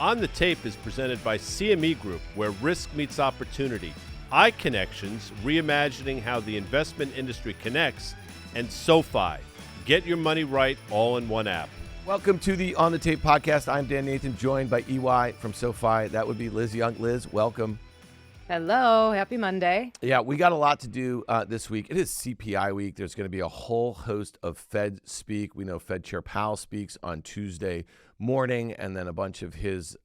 On the Tape is presented by CME Group, where risk meets opportunity. iConnections, reimagining how the investment industry connects, and SoFi. Get your money right all in one app. Welcome to the On the Tape podcast. I'm Dan Nathan, joined by EY from SoFi. That would be Liz Young. Liz, welcome. Hello. Happy Monday. Yeah, we got a lot to do this week. It is CPI week. There's going to be a whole host of Fed speak. We know Fed Chair Powell speaks on Tuesday morning, and then a bunch of his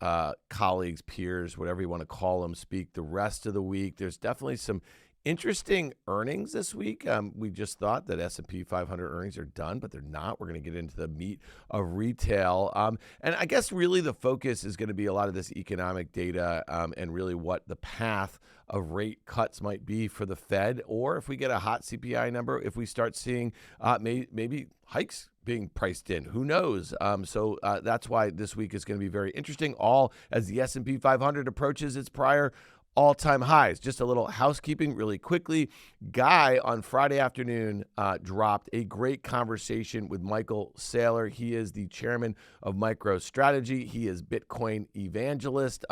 colleagues, peers, whatever you want to call them, speak the rest of the week. There's definitely some interesting earnings this week. We just thought that S&P 500 earnings are done, but they're not. We're going to get into the meat of retail. And I guess really the focus is going to be a lot of this economic data and really what the path of rate cuts might be for the Fed, or if we get a hot CPI number, if we start seeing maybe hikes being priced in. Who knows? So that's why this week is going to be very interesting, all as the S&P 500 approaches its prior all-time highs. Just a little housekeeping really quickly. Guy on Friday afternoon dropped a great conversation with Michael Saylor. He is the chairman of MicroStrategy. He is Bitcoin evangelist.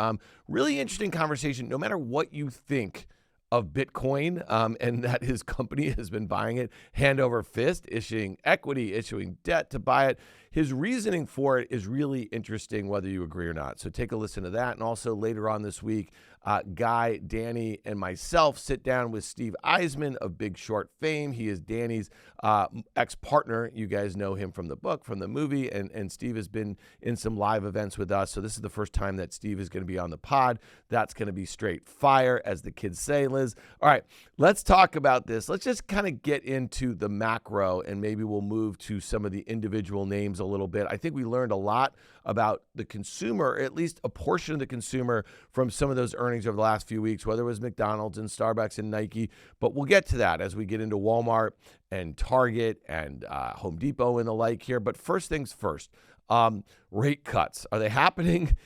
Really interesting conversation. No matter what you think of Bitcoin and that his company has been buying it hand over fist, issuing equity, issuing debt to buy it. His reasoning for it is really interesting, whether you agree or not. So take a listen to that. And also later on this week, Guy, Danny, and myself sit down with Steve Eisman of Big Short fame. He is Danny's ex-partner. You guys know him from the book, from the movie, and Steve has been in some live events with us. So this is the first time that Steve is going to be on the pod. That's going to be straight fire, as the kids say, Liz. All right, let's talk about this. Let's just kind of get into the macro, and maybe we'll move to some of the individual names a little bit. I think we learned a lot about the consumer, or at least a portion of the consumer, from some of those earnings over the last few weeks, whether it was McDonald's and Starbucks and Nike. But we'll get to that as we get into Walmart and Target and Home Depot and the like here. But first things first, rate cuts. Are they happening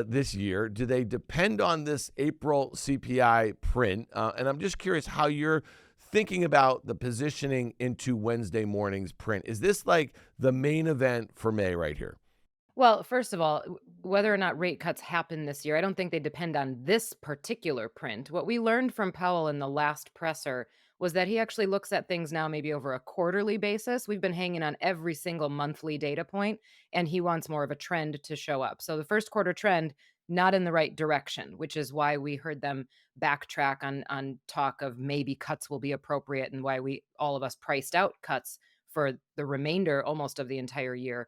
this year? Do they depend on this April CPI print? And I'm just curious how you're thinking about the positioning into Wednesday morning's print. Is this like the main event for May right here? Well, first of all, whether or not rate cuts happen this year, I don't think they depend on this particular print. What we learned from Powell in the last presser was that he actually looks at things now maybe over a quarterly basis. We've been hanging on every single monthly data point, and he wants more of a trend to show up. So the first quarter trend, not in the right direction, which is why we heard them backtrack on talk of maybe cuts will be appropriate, and why all of us priced out cuts for the remainder almost of the entire year.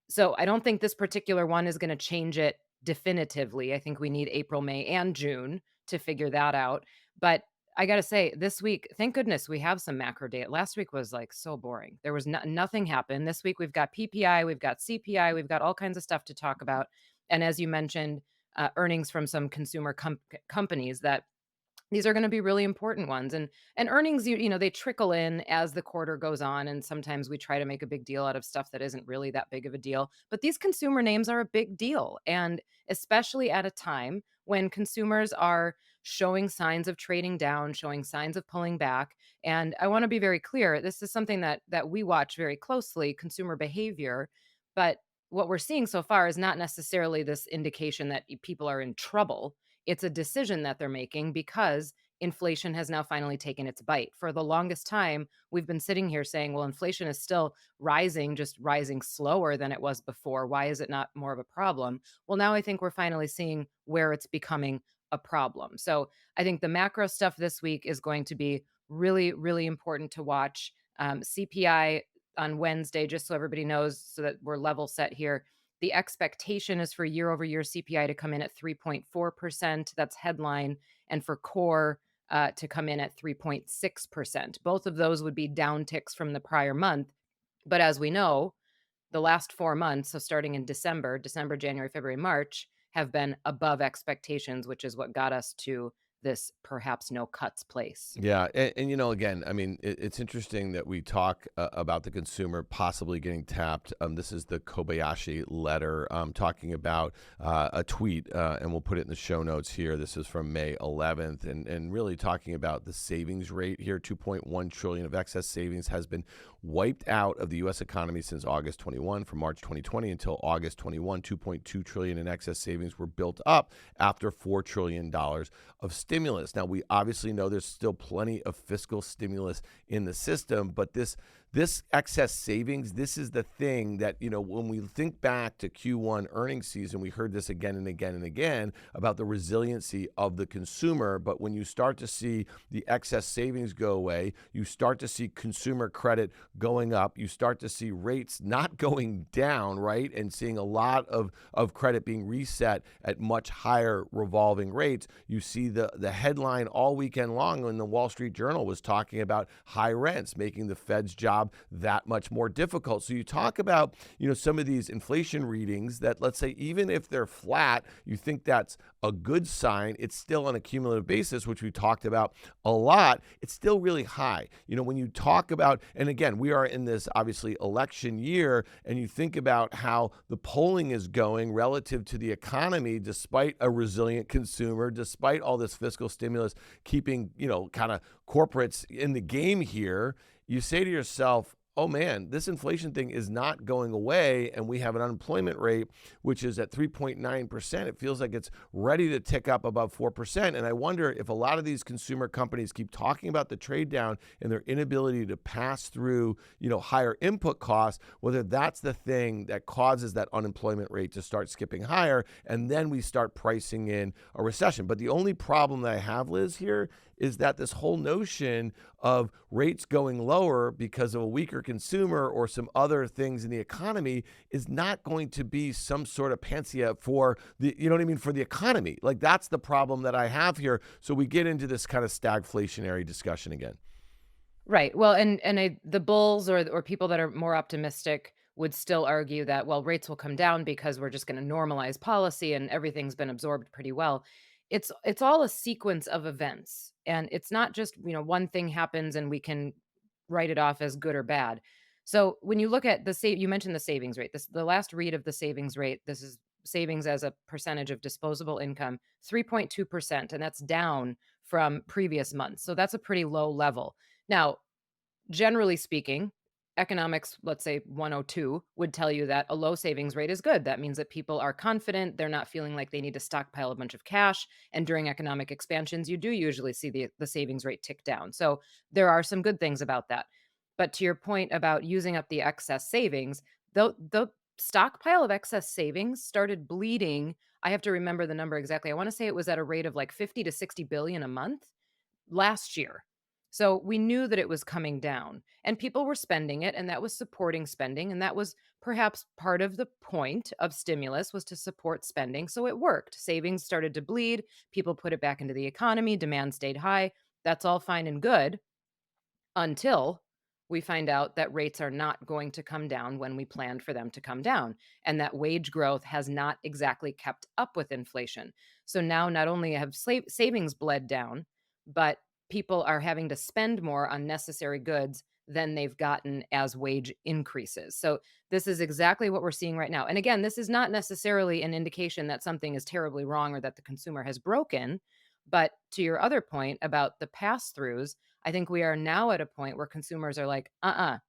So I don't think this particular one is going to change it definitively. I think we need April, May, and June to figure that out. But I got to say, this week, thank goodness we have some macro data. Last week was like so boring. There was nothing happened. This week we've got PPI, we've got CPI, we've got all kinds of stuff to talk about. And as you mentioned, earnings from some consumer companies that these are going to be really important ones. And earnings, they trickle in as the quarter goes on. And sometimes we try to make a big deal out of stuff that isn't really that big of a deal. But these consumer names are a big deal. And especially at a time when consumers are showing signs of trading down, showing signs of pulling back. And I want to be very clear, this is something that we watch very closely, consumer behavior. But what we're seeing so far is not necessarily this indication that people are in trouble. It's a decision that they're making because inflation has now finally taken its bite. For the longest time, we've been sitting here saying, well, inflation is still rising, just rising slower than it was before. Why is it not more of a problem? Well, now I think we're finally seeing where it's becoming a problem. So I think the macro stuff this week is going to be really, really important to watch. CPI on Wednesday, just so everybody knows, so that we're level set here. The expectation is for year over year CPI to come in at 3.4%. That's headline. And for core to come in at 3.6%. Both of those would be downticks from the prior month. But as we know, the last 4 months, so starting in December, January, February, March, have been above expectations, which is what got us to this perhaps no cuts place. Yeah, and again, I mean, it's interesting that we talk about the consumer possibly getting tapped. This is the Kobayashi letter talking about a tweet, and we'll put it in the show notes here. This is from May 11th, and really talking about the savings rate here. 2.1 trillion of excess savings has been wiped out of the U.S. economy since August 21. From March 2020 until August 21, 2.2 trillion in excess savings were built up after $4 trillion of stimulus. Now, we obviously know there's still plenty of fiscal stimulus in the system, but this excess savings, this is the thing that, when we think back to Q1 earnings season, we heard this again and again and again about the resiliency of the consumer. But when you start to see the excess savings go away, you start to see consumer credit going up, you start to see rates not going down, right? And seeing a lot of credit being reset at much higher revolving rates. You see the headline all weekend long when the Wall Street Journal was talking about high rents, making the Fed's job that much more difficult. So you talk about, some of these inflation readings that, let's say, even if they're flat, you think that's a good sign. It's still on a cumulative basis, which we talked about a lot. It's still really high. When you talk about, and again, we are in this obviously election year, and you think about how the polling is going relative to the economy, despite a resilient consumer, despite all this fiscal stimulus, keeping, kind of corporates in the game here. You say to yourself, oh man, this inflation thing is not going away, and we have an unemployment rate which is at 3.9%. It feels like it's ready to tick up above 4%. And I wonder if a lot of these consumer companies keep talking about the trade down and their inability to pass through, higher input costs, whether that's the thing that causes that unemployment rate to start skipping higher, and then we start pricing in a recession. But the only problem that I have, Liz, here is that this whole notion of rates going lower because of a weaker consumer or some other things in the economy is not going to be some sort of panacea for the, for the economy. Like, that's the problem that I have here. So we get into this kind of stagflationary discussion again. Right. Well, the bulls or people that are more optimistic would still argue that, well, rates will come down because we're just going to normalize policy and everything's been absorbed pretty well. It's all a sequence of events, and it's not just, one thing happens and we can write it off as good or bad. So when you look at you mentioned the savings rate. The last read of the savings rate, this is savings as a percentage of disposable income, 3.2%, and that's down from previous months. So that's a pretty low level. Now, generally speaking, economics, let's say 102, would tell you that a low savings rate is good. That means that people are confident. They're not feeling like they need to stockpile a bunch of cash. And during economic expansions, you do usually see the savings rate tick down. So there are some good things about that. But to your point about using up the excess savings, the stockpile of excess savings started bleeding. I have to remember the number exactly. I want to say it was at a rate of like 50 to 60 billion a month last year. So we knew that it was coming down, and people were spending it, and that was supporting spending. And that was perhaps part of the point of stimulus, was to support spending. So it worked. Savings started to bleed. People put it back into the economy. Demand stayed high. That's all fine and good until we find out that rates are not going to come down when we planned for them to come down, and that wage growth has not exactly kept up with inflation. So now not only have savings bled down, but people are having to spend more on necessary goods than they've gotten as wage increases. So this is exactly what we're seeing right now. And again, this is not necessarily an indication that something is terribly wrong or that the consumer has broken. But to your other point about the pass-throughs, I think we are now at a point where consumers are like,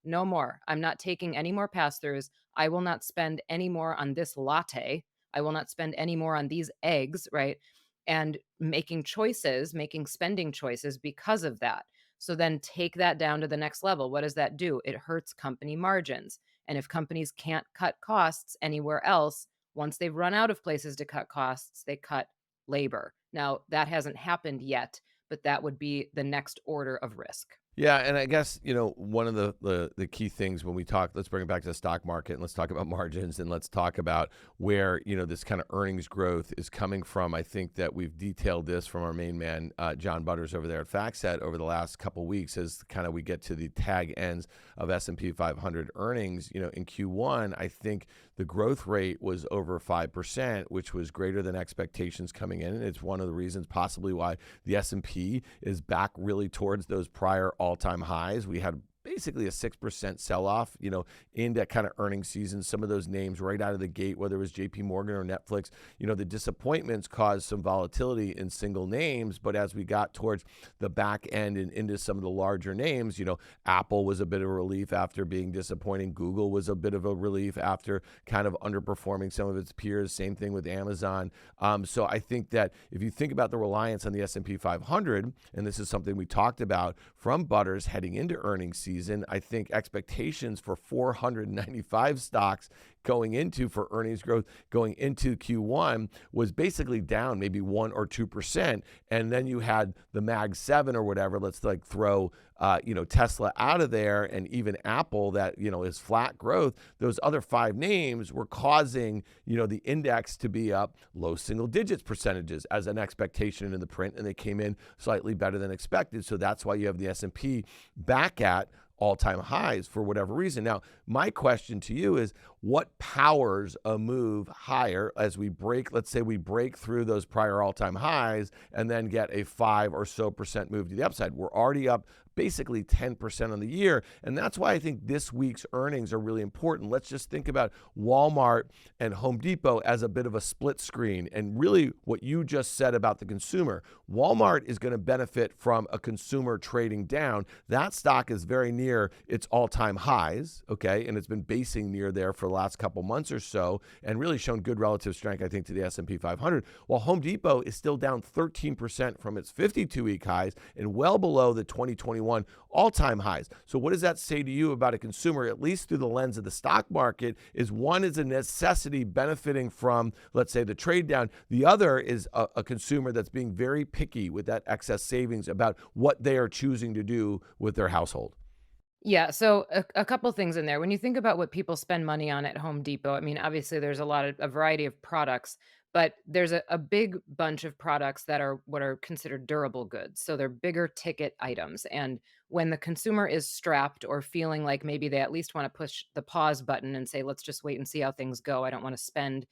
no more. I'm not taking any more pass-throughs. I will not spend any more on this latte. I will not spend any more on these eggs, right? And making spending choices because of that. So then take that down to the next level. What does that do? It hurts company margins. And if companies can't cut costs anywhere else, once they've run out of places to cut costs, they cut labor. Now, that hasn't happened yet, but that would be the next order of risk. Yeah, and I guess, one of the key things when we talk, let's bring it back to the stock market, and let's talk about margins, and let's talk about where, this kind of earnings growth is coming from. I think that we've detailed this from our main man, John Butters over there at FactSet over the last couple of weeks as kind of we get to the tag ends of S&P 500 earnings. In Q1, I think the growth rate was over 5%, which was greater than expectations coming in. And it's one of the reasons possibly why the S&P is back really towards those prior all-time highs. We had basically a 6% sell-off, in that kind of earnings season. Some of those names right out of the gate, whether it was JP Morgan or Netflix, the disappointments caused some volatility in single names. But as we got towards the back end and into some of the larger names, Apple was a bit of a relief after being disappointing. Google was a bit of a relief after kind of underperforming some of its peers. Same thing with Amazon. So I think that if you think about the reliance on the S&P 500, and this is something we talked about from Butters heading into earnings season, I think expectations for 495 stocks for earnings growth going into Q1 was basically down maybe 1 or 2%. And then you had the Mag 7 or whatever, let's throw Tesla out of there, and even Apple that, is flat growth. Those other 5 names were causing, the index to be up low single digits percentages as an expectation in the print, and they came in slightly better than expected. So that's why you have the S&P back at all-time highs for whatever reason. Now, my question to you is, what powers a move higher as we break, let's say we break through those prior all-time highs and then get a 5% or so move to the upside? We're already up basically 10% on the year. And that's why I think this week's earnings are really important. Let's just think about Walmart and Home Depot as a bit of a split screen. And really what you just said about the consumer, Walmart is going to benefit from a consumer trading down. That stock is very near its all-time highs, okay? And it's been basing near there for the last couple months or so and really shown good relative strength, I think, to the S&P 500, while Home Depot is still down 13% from its 52-week highs and well below the 2021 all-time highs. So what does that say to you about a consumer, at least through the lens of the stock market? Is one is a necessity benefiting from, let's say, the trade down. The other is a consumer that's being very picky with that excess savings about what they are choosing to do with their household. Yeah, so a couple things in there. When you think about what people spend money on at Home Depot, I mean, obviously there's a variety of products, but there's a big bunch of products that are what are considered durable goods. So they're bigger ticket items. And when the consumer is strapped or feeling like maybe they at least want to push the pause button and say, let's just wait and see how things go. I don't want to spend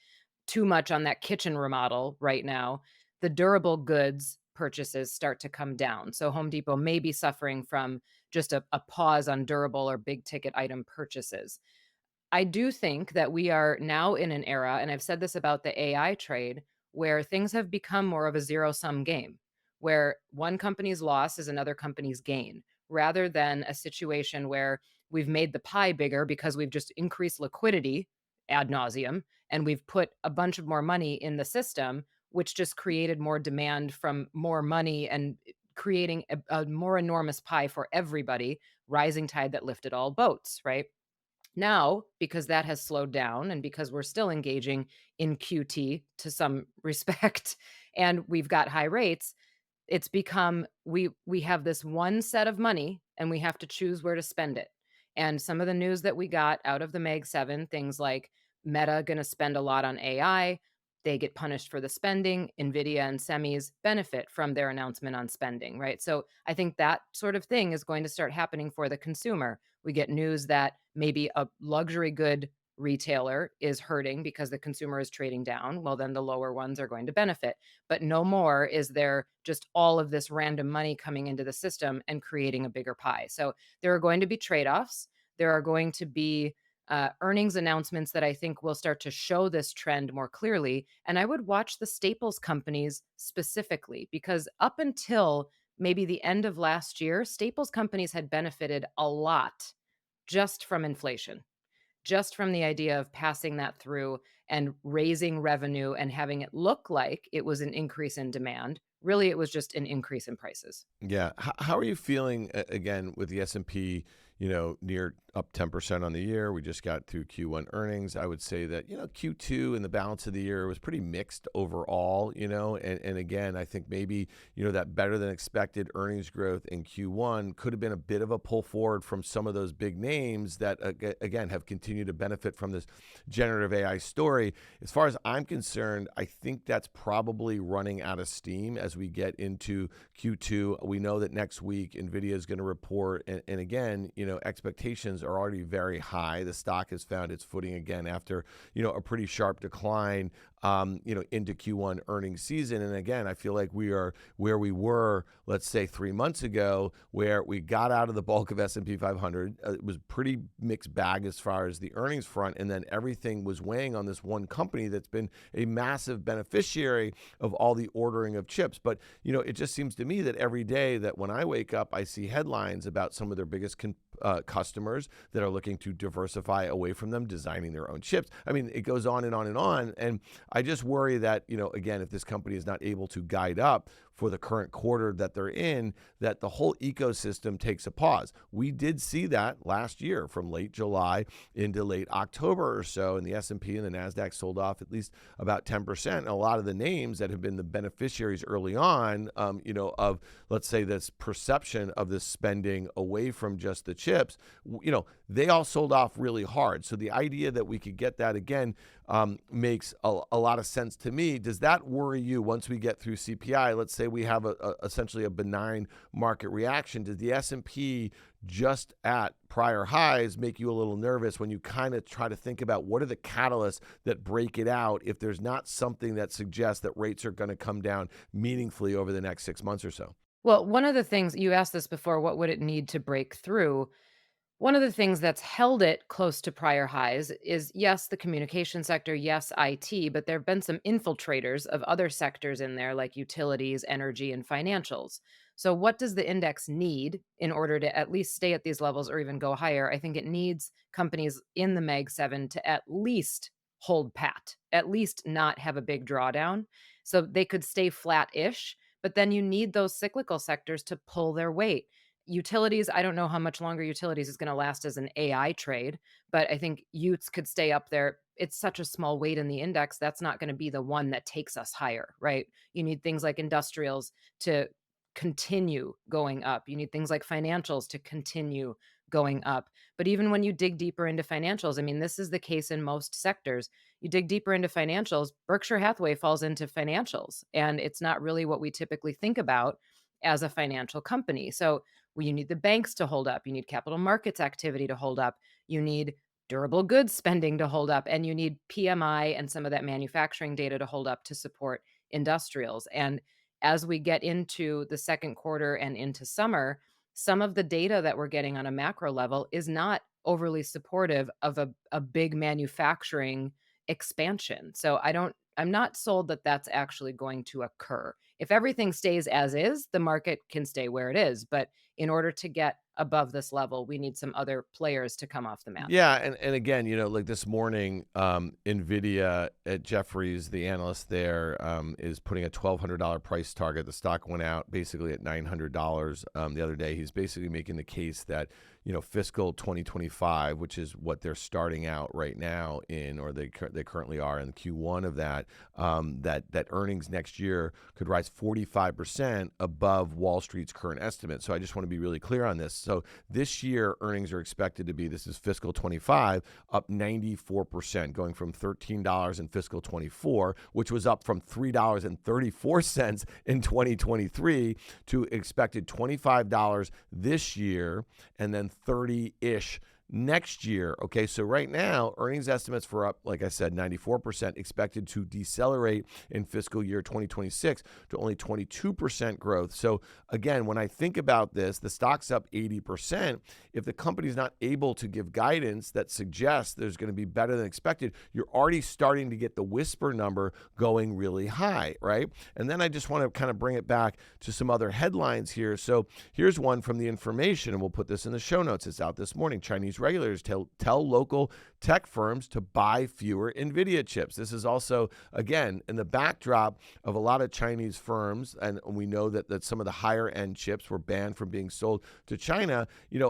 too much on that kitchen remodel right now. The durable goods purchases start to come down. So Home Depot may be suffering from just a pause on durable or big ticket item purchases. I do think that we are now in an era, and I've said this about the AI trade, where things have become more of a zero sum game, where one company's loss is another company's gain, rather than a situation where we've made the pie bigger because we've just increased liquidity ad nauseum and we've put a bunch of more money in the system, which just created more demand from more money and creating a more enormous pie for everybody, rising tide that lifted all boats, right? Now, because that has slowed down and because we're still engaging in QT to some respect and we've got high rates, it's become we have this one set of money and we have to choose where to spend it. And some of the news that we got out of the Mag 7, things like Meta going to spend a lot on AI, they get punished for the spending. Nvidia and semis benefit from their announcement on spending, right? So I think that sort of thing is going to start happening for the consumer. We get news that maybe a luxury good retailer is hurting because the consumer is trading down. Well, then the lower ones are going to benefit. But no more is there just all of this random money coming into the system and creating a bigger pie. So there are going to be trade-offs. There are going to be earnings announcements that I think will start to show this trend more clearly. And I would watch the staples companies specifically, because up until maybe the end of last year, staples companies had benefited a lot just from inflation, just from the idea of passing that through and raising revenue and having it look like it was an increase in demand. Really, it was just an increase in prices. Yeah. How are you feeling again with the S&P, near up 10% on the year? We just got through Q1 earnings. I would say that, Q2 and the balance of the year was pretty mixed overall, and again, I think maybe, that better than expected earnings growth in Q1 could have been a bit of a pull forward from some of those big names that, again, have continued to benefit from this generative AI story. As far as I'm concerned, I think that's probably running out of steam as we get into Q2. We know that next week, Nvidia is going to report, and again, expectations valuations are already very high. The stock has found its footing again after, a pretty sharp decline, into Q1 earnings season. And again, I feel like we are where we were, let's say 3 months ago, where we got out of the bulk of S&P 500. It was pretty mixed bag as far as the earnings front. And then everything was weighing on this one company that's been a massive beneficiary of all the ordering of chips. But, it just seems to me that every day that when I wake up, I see headlines about some of their biggest customers that are looking to diversify away from them, designing their own chips. I mean, it goes on and on and on. And I just worry that, again, if this company is not able to guide up for the current quarter that they're in, that the whole ecosystem takes a pause. We did see that last year from late July into late October or so, and the S&P and the NASDAQ sold off at least about 10%. And a lot of the names that have been the beneficiaries early on, of, let's say, this perception of this spending away from just the chips, they all sold off really hard. So the idea that we could get that again makes a lot of sense to me. Does that worry you once we get through CPI? Let's say we have essentially a benign market reaction. Does the S&P just at prior highs make you a little nervous when you kind of try to think about what are the catalysts that break it out if there's not something that suggests that rates are going to come down meaningfully over the next 6 months or so? Well, one of the things you asked this before, what would it need to break through? One of the things that's held it close to prior highs is, yes, the communication sector, yes, IT, but there have been some infiltrators of other sectors in there like utilities, energy, and financials. So what does the index need in order to at least stay at these levels or even go higher? I think it needs companies in the Mag 7 to at least hold pat, at least not have a big drawdown. So they could stay flat-ish, but then you need those cyclical sectors to pull their weight. Utilities, I don't know how much longer utilities is going to last as an AI trade, but I think Utes could stay up there. It's such a small weight in the index. That's not going to be the one that takes us higher, right? You need things like industrials to continue going up. You need things like financials to continue going up. But even when you dig deeper into financials, I mean, this is the case in most sectors. You dig deeper into financials, Berkshire Hathaway falls into financials, and it's not really what we typically think about as a financial company. So you need the banks to hold up. You need capital markets activity to hold up. You need durable goods spending to hold up. And you need PMI and some of that manufacturing data to hold up to support industrials. And as we get into the second quarter and into summer, some of the data that we're getting on a macro level is not overly supportive of a big manufacturing expansion. So I'm not sold that that's actually going to occur. If everything stays as is, the market can stay where it is. But in order to get above this level, we need some other players to come off the map. Yeah, and again, like this morning, Nvidia at Jefferies, the analyst there, is putting a $1,200 price target. The stock went out basically at $900 the other day. He's basically making the case that fiscal 2025, which is what they're starting out right now in, or they currently are in Q1 of that, that earnings next year could rise 45% above Wall Street's current estimate. So I just want to be really clear on this. So this year, earnings are expected to be, this is fiscal 25, up 94%, going from $13 in fiscal 24, which was up from $3.34 in 2023, to expected $25 this year, and then 30-ish next year. Okay, so right now, earnings estimates for up, like I said, 94%, expected to decelerate in fiscal year 2026 to only 22% growth. So again, when I think about this, the stock's up 80%. If the company's not able to give guidance that suggests there's going to be better than expected, you're already starting to get the whisper number going really high, right? And then I just want to kind of bring it back to some other headlines here. So here's one from The Information, and we'll put this in the show notes. It's out this morning. Chinese regulators tell local tech firms to buy fewer Nvidia chips. This is also, again, in the backdrop of a lot of Chinese firms, and we know that some of the higher end chips were banned from being sold to China.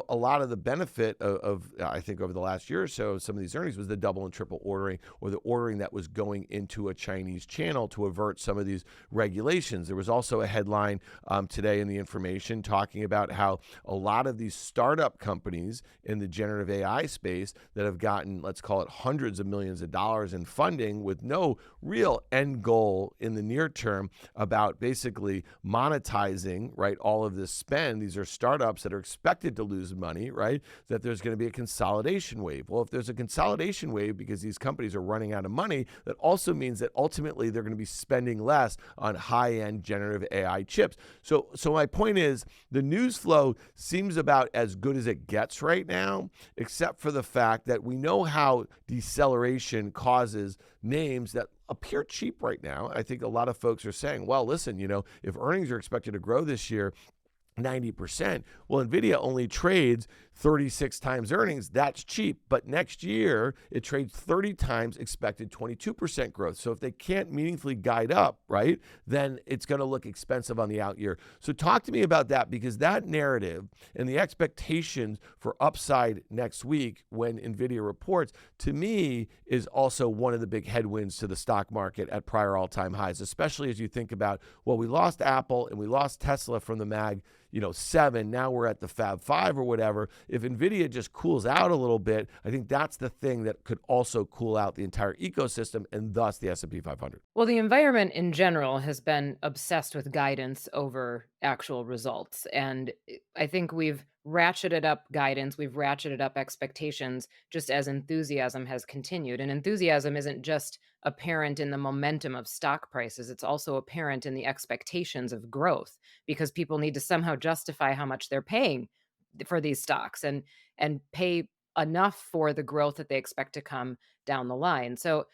A lot of the benefit of I think over the last year or so of some of these earnings was the double and triple ordering, or the ordering that was going into a Chinese channel to avert some of these regulations. There was also a headline today in The Information talking about how a lot of these startup companies in the generative generative AI space that have gotten, let's call it hundreds of millions of dollars in funding with no real end goal in the near term about basically monetizing, right, all of this spend. These are startups that are expected to lose money, right, that there's going to be a consolidation wave. Well, if there's a consolidation wave because these companies are running out of money, that also means that ultimately they're going to be spending less on high-end generative AI chips. So my point is the news flow seems about as good as it gets right now, except for the fact that we know how deceleration causes names that appear cheap right now. I think a lot of folks are saying, well, listen, if earnings are expected to grow this year 90%, well, Nvidia only trades 36 times earnings. That's cheap. But next year, it trades 30 times expected 22% growth. So if they can't meaningfully guide up, right, then it's going to look expensive on the out year. So talk to me about that, because that narrative and the expectations for upside next week when Nvidia reports, to me, is also one of the big headwinds to the stock market at prior all-time highs, especially as you think about, well, we lost Apple and we lost Tesla from the Mag 7. Now we're at the Fab 5 or whatever. If Nvidia just cools out a little bit, I think that's the thing that could also cool out the entire ecosystem and thus the S&P 500. Well, the environment in general has been obsessed with guidance over actual results. And I think we've ratcheted up guidance, we've ratcheted up expectations just as enthusiasm has continued. And enthusiasm isn't just apparent in the momentum of stock prices, it's also apparent in the expectations of growth, because people need to somehow justify how much they're paying for these stocks and pay enough for the growth that they expect to come down the line. So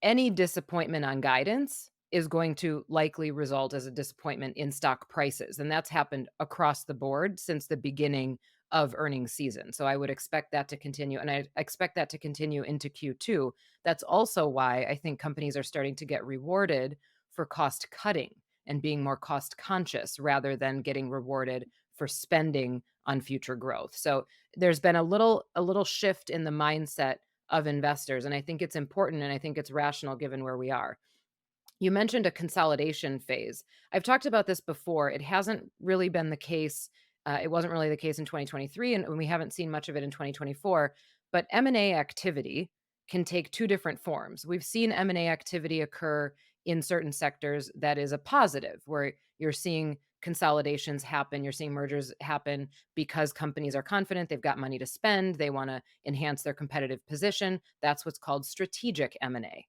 any disappointment on guidance is going to likely result as a disappointment in stock prices. And that's happened across the board since the beginning of earnings season. So I would expect that to continue. And I expect that to continue into Q2. That's also why I think companies are starting to get rewarded for cost cutting and being more cost conscious rather than getting rewarded for spending on future growth. So there's been a little shift in the mindset of investors. And I think it's important and I think it's rational given where we are. You mentioned a consolidation phase. I've talked about this before. It hasn't really been the case. It wasn't really the case in 2023, and we haven't seen much of it in 2024. But M&A activity can take two different forms. We've seen M&A activity occur in certain sectors that is a positive, where you're seeing consolidations happen, you're seeing mergers happen because companies are confident, they've got money to spend, they want to enhance their competitive position. That's what's called strategic M&A.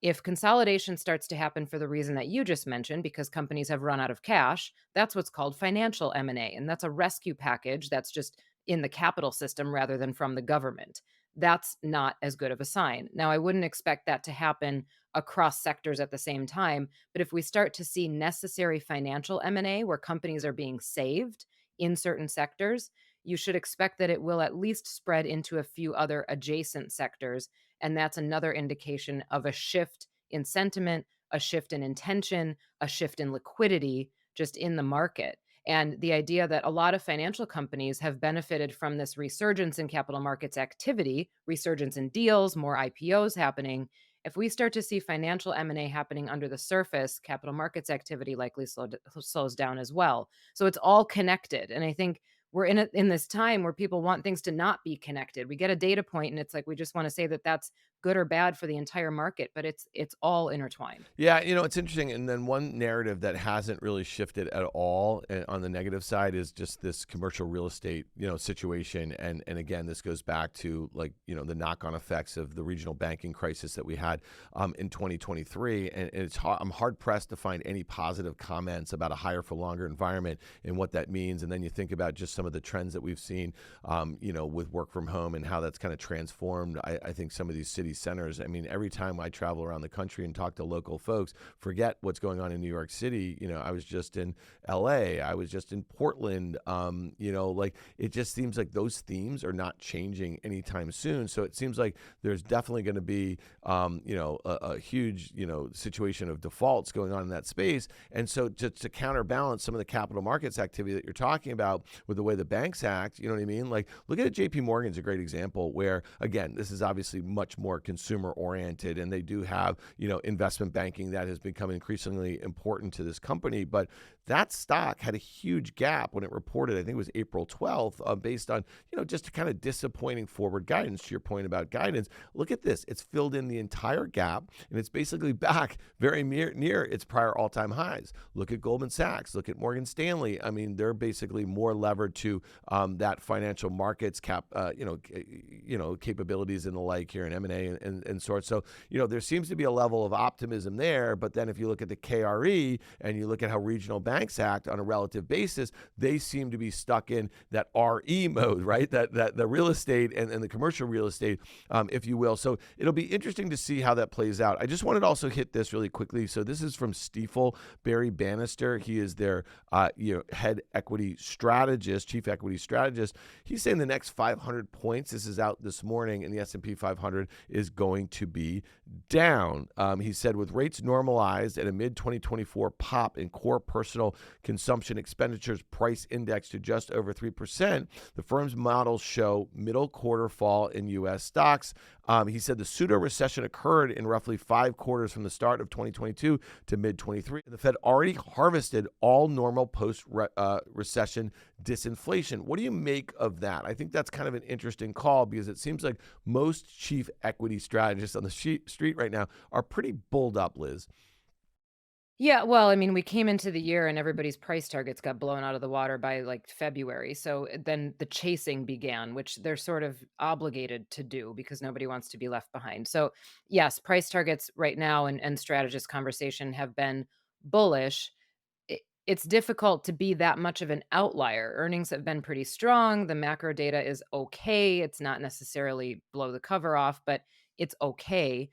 If consolidation starts to happen for the reason that you just mentioned, because companies have run out of cash, that's what's called financial M&A, and that's a rescue package that's just in the capital system rather than from the government. That's not as good of a sign. Now, I wouldn't expect that to happen across sectors at the same time, but if we start to see necessary financial M&A where companies are being saved in certain sectors, you should expect that it will at least spread into a few other adjacent sectors. And that's another indication of a shift in sentiment, a shift in intention, a shift in liquidity just in the market. And the idea that a lot of financial companies have benefited from this resurgence in capital markets activity, resurgence in deals, more IPOs happening. If we start to see financial M&A happening under the surface, capital markets activity likely slows down as well. So it's all connected. And I think we're in this time where people want things to not be connected. We get a data point and it's like we just want to say that that's good or bad for the entire market, but it's all intertwined. Yeah, it's interesting. And then one narrative that hasn't really shifted at all on the negative side is just this commercial real estate, situation. And again, this goes back to the knock-on effects of the regional banking crisis that we had in 2023. And I'm hard pressed to find any positive comments about a higher for longer environment and what that means. And then you think about just some of the trends that we've seen, with work from home and how that's kind of transformed, I think, some of these city centers. I mean, every time I travel around the country and talk to local folks, forget what's going on in New York City. I was just in LA, I was just in Portland. It just seems like those themes are not changing anytime soon. So it seems like there's definitely going to be, a huge, situation of defaults going on in that space. And so to counterbalance some of the capital markets activity that you're talking about with the way the banks act, you know what I mean? Like, look at JP Morgan's a great example where, again, this is obviously much more consumer oriented, and they do have, investment banking that has become increasingly important to this company. But that stock had a huge gap when it reported, I think it was April 12th, based on, just kind of disappointing forward guidance. To your point about guidance, look at this. It's filled in the entire gap, and it's basically back very near its prior all-time highs. Look at Goldman Sachs. Look at Morgan Stanley. I mean, they're basically more levered to that financial markets capabilities and the like here in M&A and sorts. So, there seems to be a level of optimism there. But then if you look at the KRE and you look at how regional banks act on a relative basis, they seem to be stuck in that RE mode, right? That the real estate and the commercial real estate, if you will. So it'll be interesting to see how that plays out. I just wanted to also hit this really quickly. So this is from Stifel, Barry Bannister. He is their head equity strategist, chief equity strategist. He's saying the next 500 points, this is out this morning, and the S&P 500 is going to be down. He said with rates normalized and a mid-2024 pop in core personal consumption expenditures price index to just over 3%, the firm's models show middle quarter fall in U.S. stocks. He said the pseudo-recession occurred in roughly 5 quarters from the start of 2022 to mid-23. The Fed already harvested all normal post-recession disinflation. What do you make of that? I think that's kind of an interesting call because it seems like most chief equity strategists on the street right now are pretty bulled up, Liz. Yeah, well, I mean, we came into the year and everybody's price targets got blown out of the water by like February. So then the chasing began, which they're sort of obligated to do because nobody wants to be left behind. So, yes, price targets right now and strategist conversation have been bullish. It's difficult to be that much of an outlier. Earnings have been pretty strong. The macro data is okay. It's not necessarily blow the cover off, but it's okay.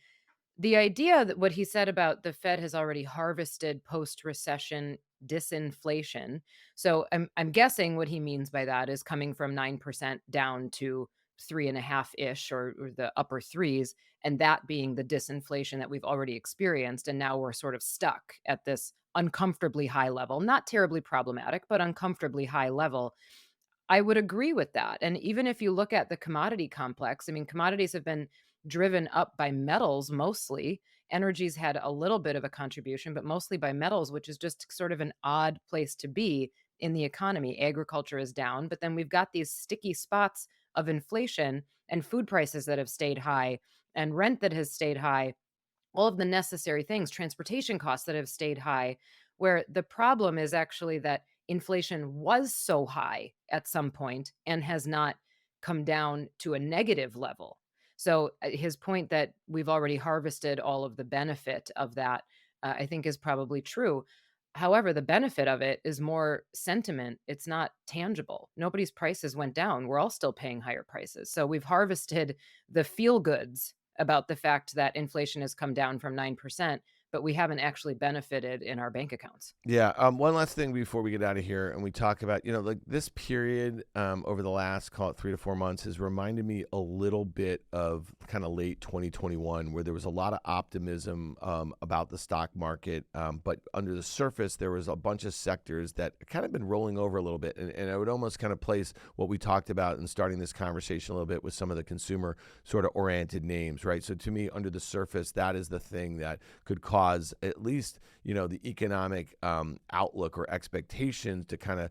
The idea that what he said about the Fed has already harvested post-recession disinflation. So I'm guessing what he means by that is coming from 9% down to 3.5-ish or the upper threes, and that being the disinflation that we've already experienced. And now we're sort of stuck at this uncomfortably high level, not terribly problematic, but uncomfortably high level. I would agree with that. And even if you look at the commodity complex, I mean, commodities have been driven up by metals mostly. Energy's had a little bit of a contribution, but mostly by metals, which is just sort of an odd place to be in the economy. Agriculture is down, but then we've got these sticky spots of inflation and food prices that have stayed high and rent that has stayed high, all of the necessary things, transportation costs that have stayed high, where the problem is actually that inflation was so high at some point and has not come down to a negative level. So his point that we've already harvested all of the benefit of that, I think is probably true. However, the benefit of it is more sentiment. It's not tangible. Nobody's prices went down. We're all still paying higher prices. So we've harvested the feel goods about the fact that inflation has come down from 9%, but we haven't actually benefited in our bank accounts. Yeah. One last thing before we get out of here, and we talk about, like this period over the last, call it 3 to 4 months, has reminded me a little bit of kind of late 2021, where there was a lot of optimism about the stock market, but under the surface, there was a bunch of sectors that kind of been rolling over a little bit. And I would almost kind of place what we talked about in starting this conversation a little bit with some of the consumer sort of oriented names, right? So to me, under the surface, that is the thing that could cause at least, the economic outlook or expectations to kind of,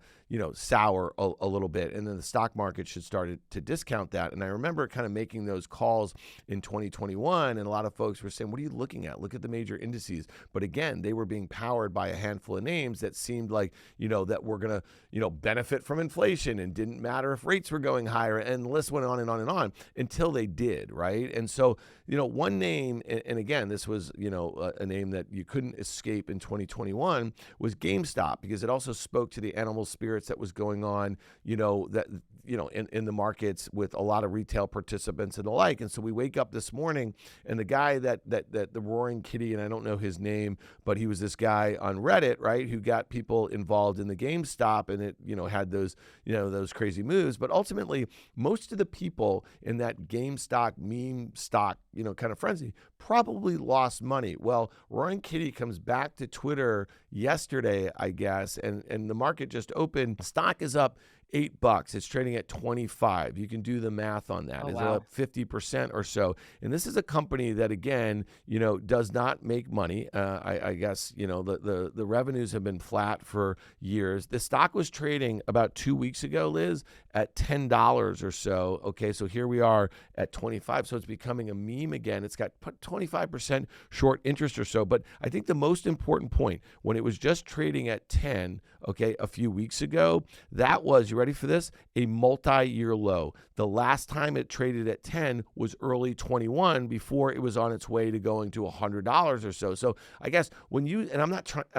sour a little bit. And then the stock market should start to discount that. And I remember kind of making those calls in 2021. And a lot of folks were saying, what are you looking at? Look at the major indices. But again, they were being powered by a handful of names that seemed like, that were going to, benefit from inflation and didn't matter if rates were going higher. And the list went on and on and on until they did, right? And so, one name, and again, this was, a name that you couldn't escape in 2021 was GameStop, because it also spoke to the animal spirits that was going on, in the markets with a lot of retail participants and the like. And so we wake up this morning and the guy that the roaring kitty, and I don't know his name, but he was this guy on Reddit, right, who got people involved in the GameStop, and it, had those, those crazy moves. But ultimately, most of the people in that GameStop meme stock, kind of frenzy probably lost money. Well, Roaring Kitty comes back to Twitter yesterday, I guess, and the market just opened. Stock is up $8. It's trading at 25. You can do the math on that. Oh, It's wow. up 50% or so. And this is a company that, again, does not make money. I guess, the revenues have been flat for years. The stock was trading about 2 weeks ago, Liz, at $10 or so. Okay, so here we are at 25. So it's becoming a meme again. It's got 25% short interest or so. But I think the most important point, when it was just trading at 10, okay, a few weeks ago, that was, you ready for this? A multi-year low. The last time it traded at 10 was early 21 before it was on its way to going to $100 or so. So I guess when you, and I'm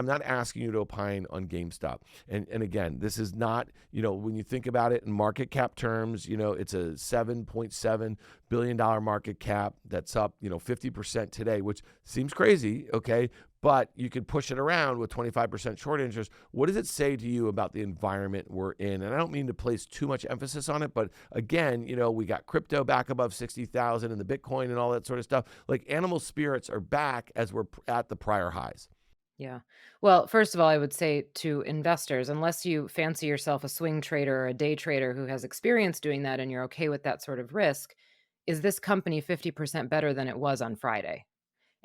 not asking you to opine on GameStop. And again, this is not, when you think about it in market cap terms, it's a $7.7 billion market cap that's up, 50% today, which seems crazy, okay? But you could push it around with 25% short interest. What does it say to you about the environment we're in? And I don't mean to place too much emphasis on it, but again, we got crypto back above 60,000 and the Bitcoin and all that sort of stuff. Like, animal spirits are back as we're at the prior highs. Yeah. Well, first of all, I would say to investors, unless you fancy yourself a swing trader or a day trader who has experience doing that and you're okay with that sort of risk, is this company 50% better than it was on Friday?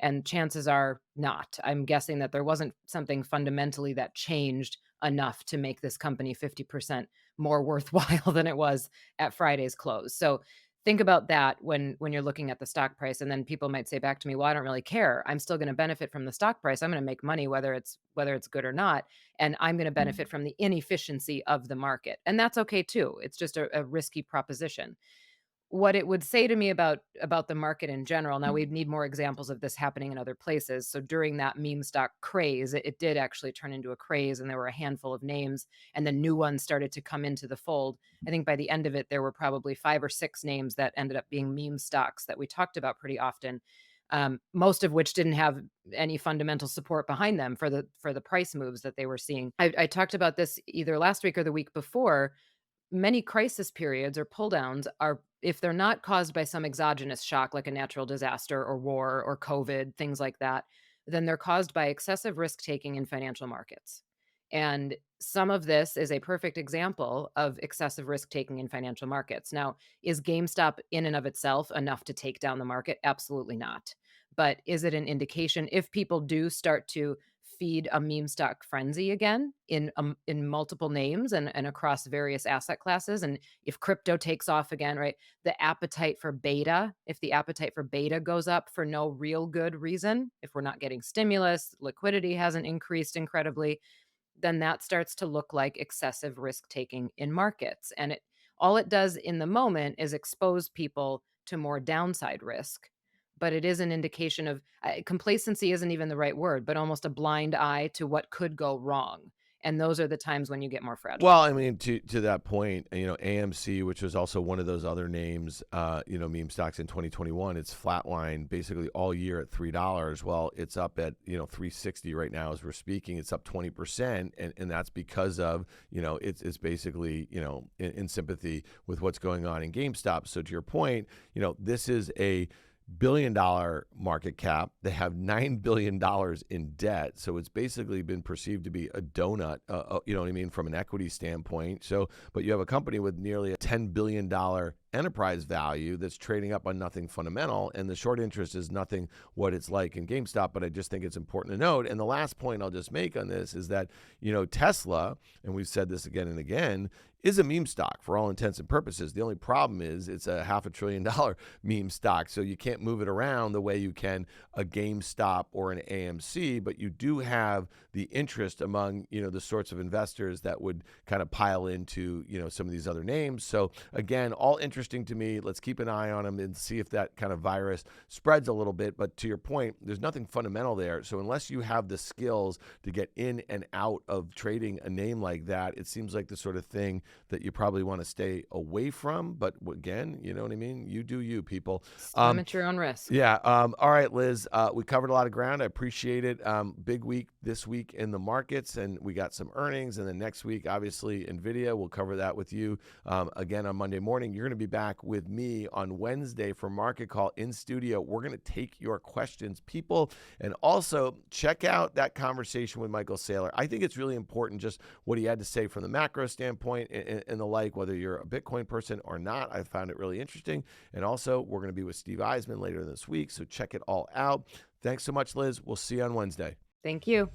And chances are not. I'm guessing that there wasn't something fundamentally that changed enough to make this company 50% more worthwhile than it was at Friday's close. So think about that when you're looking at the stock price. And then people might say back to me, well, I don't really care. I'm still going to benefit from the stock price. I'm going to make money whether it's good or not. And I'm going to benefit from the inefficiency of the market. And that's okay too. It's just a risky proposition. What it would say to me about the market in general, now we'd need more examples of this happening in other places. So during that meme stock craze, it did actually turn into a craze, and there were a handful of names, and then new ones started to come into the fold. I think by the end of it, there were probably 5 or 6 names that ended up being meme stocks that we talked about pretty often, most of which didn't have any fundamental support behind them for the price moves that they were seeing. I talked about this either last week or the week before. Many crisis periods or pull downs are, if they're not caused by some exogenous shock like a natural disaster or war or COVID, things like that, then they're caused by excessive risk taking in financial markets. And some of this is a perfect example of excessive risk taking in financial markets. Now, is GameStop in and of itself enough to take down the market? Absolutely not. But is it an indication if people do start to feed a meme stock frenzy again in multiple names and across various asset classes, and if crypto takes off again, right? The appetite for beta, if the appetite for beta goes up for no real good reason, if we're not getting stimulus, liquidity hasn't increased incredibly, then that starts to look like excessive risk taking in markets. And all it does in the moment is expose people to more downside risk. But it is an indication of complacency isn't even the right word, but almost a blind eye to what could go wrong. And those are the times when you get more fragile. Well, I mean, to that point, AMC, which was also one of those other names, meme stocks in 2021, it's flatlined basically all year at $3. Well, it's up at, $3.60 right now as we're speaking. It's up 20%. And that's because of, it's basically, in sympathy with what's going on in GameStop. So to your point, this is a billion-dollar market cap. They have $9 billion in debt. So it's basically been perceived to be a donut, you know what I mean, from an equity standpoint. So, but you have a company with nearly a $10 billion enterprise value that's trading up on nothing fundamental, and the short interest is nothing what it's like in GameStop. But I just think it's important to note. And the last point I'll just make on this is that, Tesla, and we've said this again and again, is a meme stock for all intents and purposes. The only problem is it's a $500 billion meme stock, so you can't move it around the way you can a GameStop or an AMC, but you do have the interest among, the sorts of investors that would kind of pile into, some of these other names. So again, all interesting to me. Let's keep an eye on them and see if that kind of virus spreads a little bit. But to your point, there's nothing fundamental there. So unless you have the skills to get in and out of trading a name like that, it seems like the sort of thing that you probably want to stay away from. But again, you know what I mean? You do you, people. Swim at your own risk. Yeah. All right, Liz, we covered a lot of ground. I appreciate it. Big week this week in the markets, and we got some earnings. And then next week, obviously, Nvidia. We'll cover that with you again on Monday morning. You're going to be back with me on Wednesday for Market Call in studio. We're going to take your questions, people. And also check out that conversation with Michael Saylor. I think it's really important just what he had to say from the macro standpoint and the like, whether you're a Bitcoin person or not. I found it really interesting. And also, we're going to be with Steve Eisman later this week, so check it all out. Thanks so much, Liz. We'll see you on Wednesday. Thank you.